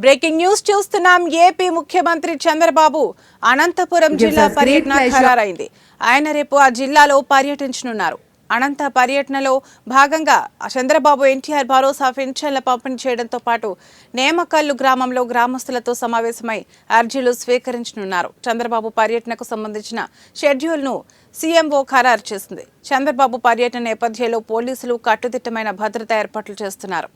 Breaking news చూస్తున్నాం. AP ముఖ్యమంత్రి చంద్రబాబు అనంతపురం జిల్లా పర్యటన ఖరారైంది. ఆయన రేపు ఆ జిల్లాలో పర్యటించనున్నారు. అనంత పర్యటనలో భాగంగా చంద్రబాబు ఎన్టీఆర్ భరోసా పింఛన్ల పంపిణీ చేయడంతో పాటు నేమకల్లు గ్రామంలో గ్రామస్తులతో సమావేశమై అర్జీలు స్వీకరించనున్నారు. చంద్రబాబు పర్యటనకు సంబంధించిన షెడ్యూల్ను సీఎంఓ ఖరారు చేసింది. చంద్రబాబు పర్యటన నేపథ్యంలో పోలీసులు కట్టుదిట్టమైన భద్రతా ఏర్పాట్లు చేస్తున్నారు.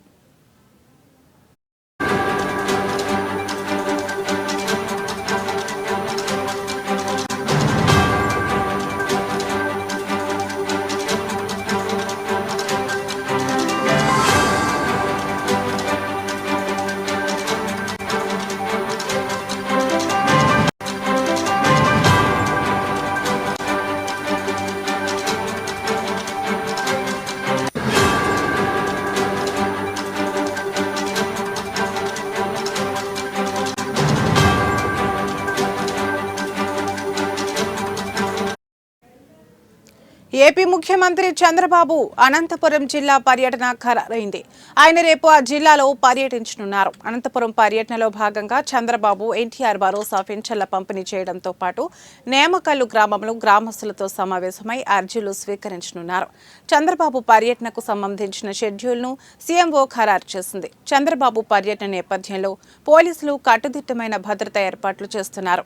ఏపీ ముఖ్యమంత్రి చంద్రబాబు అనంతపురం జిల్లా పర్యటన ఖరారైంది. ఆయన రేపు ఆ జిల్లాలో పర్యటించనున్నారు. అనంతపురం పర్యటనలో భాగంగా చంద్రబాబు ఎన్టీఆర్ భరోసా పింఛన్ల పంపిణీ చేయడంతో పాటు నేమకల్లు గ్రామంలో గ్రామస్తులతో సమావేశమై అర్జీలు స్వీకరించనున్నారు. చంద్రబాబు పర్యటనకు సంబంధించిన షెడ్యూల్ను సీఎంఓ ఖరారు చేసింది. చంద్రబాబు పర్యటన నేపథ్యంలో పోలీసులు కట్టుదిట్టమైన భద్రతా ఏర్పాట్లు చేస్తున్నారు.